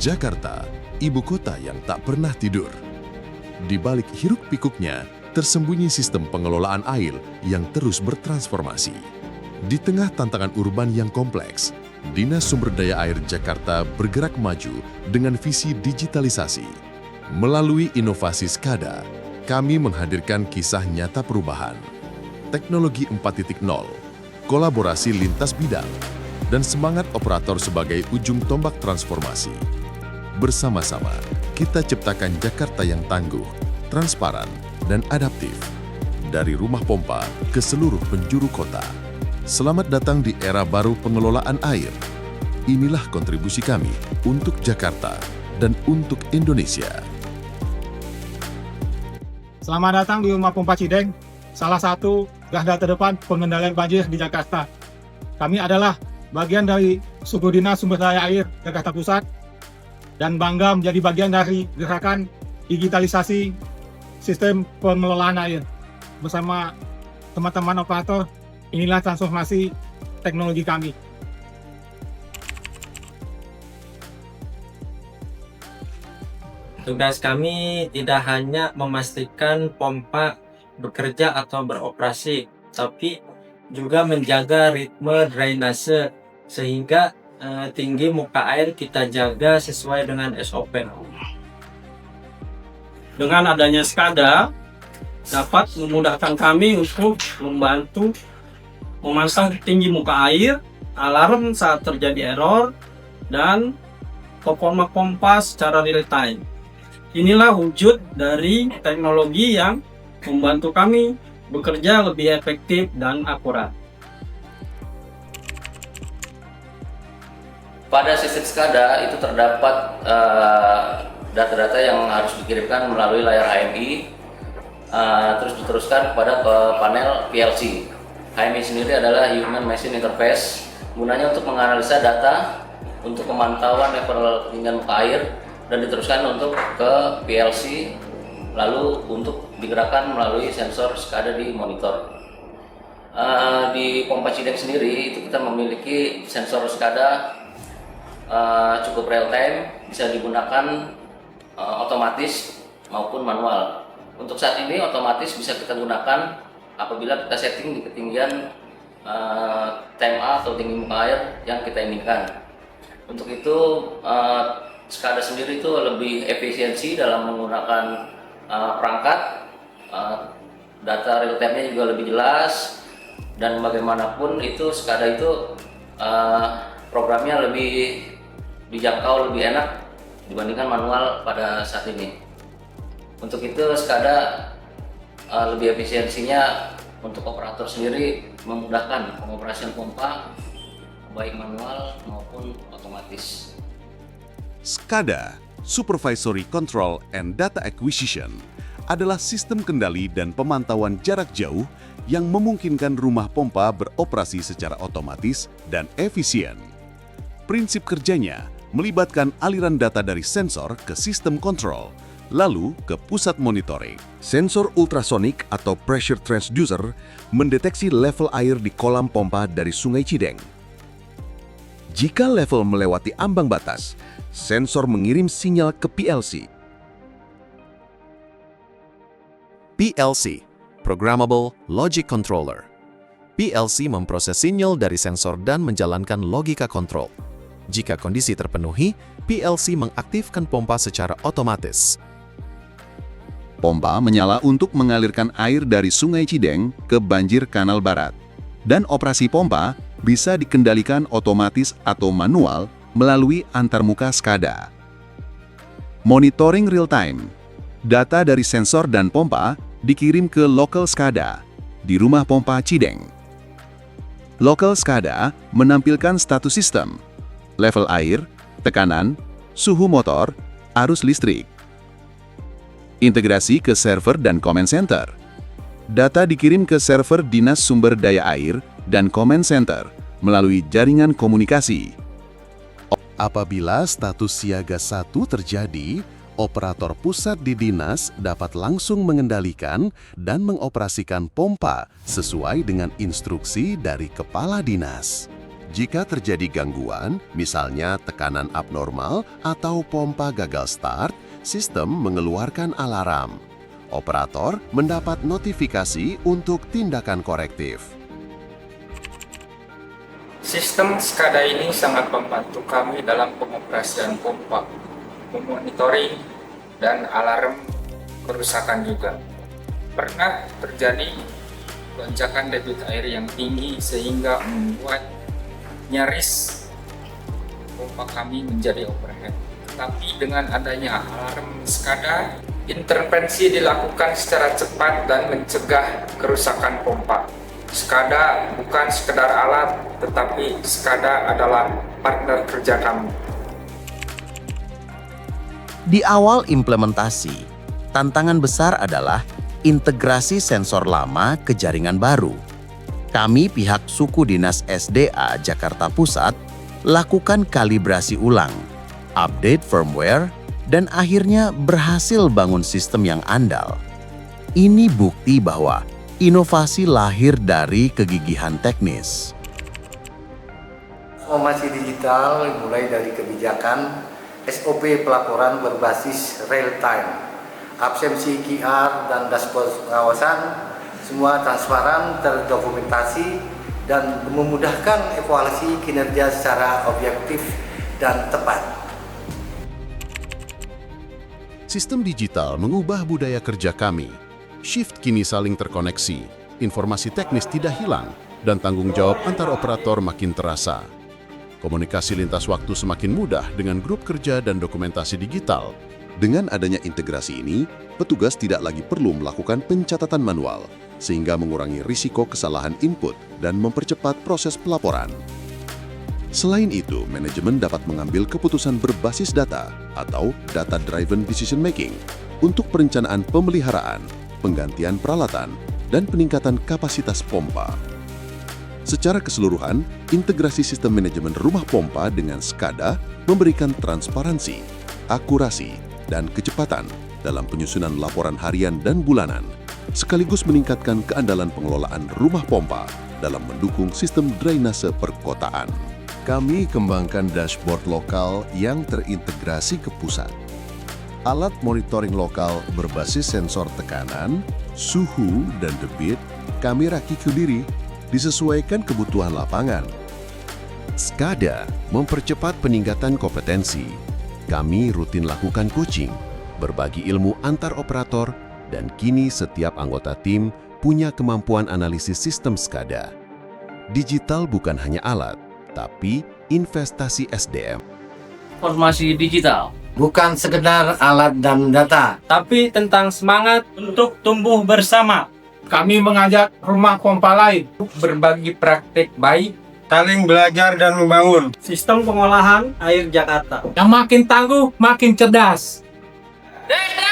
Jakarta, ibu kota yang tak pernah tidur. Di balik hiruk-pikuknya, tersembunyi sistem pengelolaan air yang terus bertransformasi. Di tengah tantangan urban yang kompleks, Dinas Sumber Daya Air Jakarta bergerak maju dengan visi digitalisasi. Melalui inovasi SCADA, kami menghadirkan kisah nyata perubahan. Teknologi 4.0, kolaborasi lintas bidang, dan semangat operator sebagai ujung tombak transformasi. Bersama-sama, kita ciptakan Jakarta yang tangguh, transparan, dan adaptif. Dari rumah pompa ke seluruh penjuru kota. Selamat datang di era baru pengelolaan air. Inilah kontribusi kami untuk Jakarta dan untuk Indonesia. Selamat datang di Rumah Pompa Cideng, salah satu garda terdepan pengendalian banjir di Jakarta. Kami adalah bagian dari Suku Dinas Sumber Daya Air Jakarta Pusat dan bangga menjadi bagian dari gerakan digitalisasi sistem pengelolaan air. Bersama teman-teman operator, inilah transformasi teknologi kami. Tugas kami tidak hanya memastikan pompa bekerja atau beroperasi, tapi juga menjaga ritme drainase sehingga tinggi muka air kita jaga sesuai dengan SOP. Dengan adanya SCADA dapat memudahkan kami untuk membantu memantau tinggi muka air, alarm saat terjadi error, dan performa pompa secara real time. Inilah wujud dari teknologi yang membantu kami bekerja lebih efektif dan akurat. Pada sistem SCADA itu terdapat data-data yang harus dikirimkan melalui layar HMI, terus diteruskan kepada panel PLC. HMI sendiri adalah Human Machine Interface, gunanya untuk menganalisa data untuk pemantauan level ketinggian muka air dan diteruskan untuk ke PLC, lalu untuk digerakkan melalui sensor SCADA di monitor. Di pompa Cideng sendiri itu kita memiliki sensor SCADA cukup real time, bisa digunakan otomatis maupun manual. Untuk saat ini otomatis bisa kita gunakan apabila kita setting di ketinggian TMA atau tinggi muka air yang kita inginkan. Untuk itu SCADA sendiri itu lebih efisiensi dalam menggunakan perangkat, data real time-nya juga lebih jelas, dan bagaimanapun itu SCADA itu programnya lebih dijangkau, lebih enak dibandingkan manual pada saat ini. Untuk itu SCADA lebih efisiensinya untuk operator sendiri memudahkan pengoperasian pompa baik manual maupun otomatis. SCADA, Supervisory Control and Data Acquisition, adalah sistem kendali dan pemantauan jarak jauh yang memungkinkan rumah pompa beroperasi secara otomatis dan efisien. Prinsip kerjanya melibatkan aliran data dari sensor ke sistem kontrol, lalu ke pusat monitoring. Sensor ultrasonik atau pressure transducer mendeteksi level air di kolam pompa dari Sungai Cideng. Jika level melewati ambang batas, sensor mengirim sinyal ke PLC. PLC, Programmable Logic Controller. PLC memproses sinyal dari sensor dan menjalankan logika kontrol. Jika kondisi terpenuhi, PLC mengaktifkan pompa secara otomatis. Pompa menyala untuk mengalirkan air dari Sungai Cideng ke banjir Kanal Barat. Dan operasi pompa bisa dikendalikan otomatis atau manual melalui antarmuka SCADA. Monitoring real time. Data dari sensor dan pompa dikirim ke local SCADA di rumah pompa Cideng. Local SCADA menampilkan status sistem, level air, tekanan, suhu motor, arus listrik. Integrasi ke server dan command center. Data dikirim ke server Dinas Sumber Daya Air dan command center melalui jaringan komunikasi. Apabila status siaga 1 terjadi, operator pusat di dinas dapat langsung mengendalikan dan mengoperasikan pompa sesuai dengan instruksi dari kepala dinas. Jika terjadi gangguan, misalnya tekanan abnormal atau pompa gagal start, sistem mengeluarkan alarm. Operator mendapat notifikasi untuk tindakan korektif. Sistem SCADA ini sangat membantu kami dalam pengoperasian pompa, memonitoring, dan alarm kerusakan juga. Pernah terjadi lonjakan debit air yang tinggi sehingga membuat nyaris pompa kami menjadi overhead. Tapi dengan adanya alarm SCADA, intervensi dilakukan secara cepat dan mencegah kerusakan pompa. SCADA bukan sekedar alat, tetapi SCADA adalah partner kerja kami. Di awal implementasi, tantangan besar adalah integrasi sensor lama ke jaringan baru. Kami pihak Suku Dinas SDA Jakarta Pusat lakukan kalibrasi ulang, update firmware, dan akhirnya berhasil bangun sistem yang andal. Ini bukti bahwa inovasi lahir dari kegigihan teknis. Transformasi digital mulai dari kebijakan SOP pelaporan berbasis real time, absensi QR dan dashboard pengawasan, semua transparan, terdokumentasi, dan memudahkan evaluasi kinerja secara objektif dan tepat. Sistem digital mengubah budaya kerja kami. Shift kini saling terkoneksi, informasi teknis tidak hilang, dan tanggung jawab antar operator makin terasa. Komunikasi lintas waktu semakin mudah dengan grup kerja dan dokumentasi digital. Dengan adanya integrasi ini, petugas tidak lagi perlu melakukan pencatatan manual, sehingga mengurangi risiko kesalahan input dan mempercepat proses pelaporan. Selain itu, manajemen dapat mengambil keputusan berbasis data atau data-driven decision making untuk perencanaan pemeliharaan, penggantian peralatan, dan peningkatan kapasitas pompa. Secara keseluruhan, integrasi sistem manajemen rumah pompa dengan SCADA memberikan transparansi, akurasi, dan kecepatan dalam penyusunan laporan harian dan bulanan, sekaligus meningkatkan keandalan pengelolaan rumah pompa dalam mendukung sistem drainase perkotaan. Kami kembangkan dashboard lokal yang terintegrasi ke pusat. Alat monitoring lokal berbasis sensor tekanan, suhu, dan debit kami rakit sendiri, disesuaikan kebutuhan lapangan. SCADA mempercepat peningkatan kompetensi. Kami rutin lakukan coaching, berbagi ilmu antar operator, dan kini setiap anggota tim punya kemampuan analisis sistem SCADA. Digital bukan hanya alat, tapi investasi SDM. Transformasi digital, Bukan sekedar alat dan data, tapi tentang semangat untuk tumbuh bersama. Kami mengajak rumah pompa lain Berbagi praktik baik, saling belajar dan membangun. Sistem pengolahan air Jakarta. Yang makin tangguh, makin cerdas. Desda!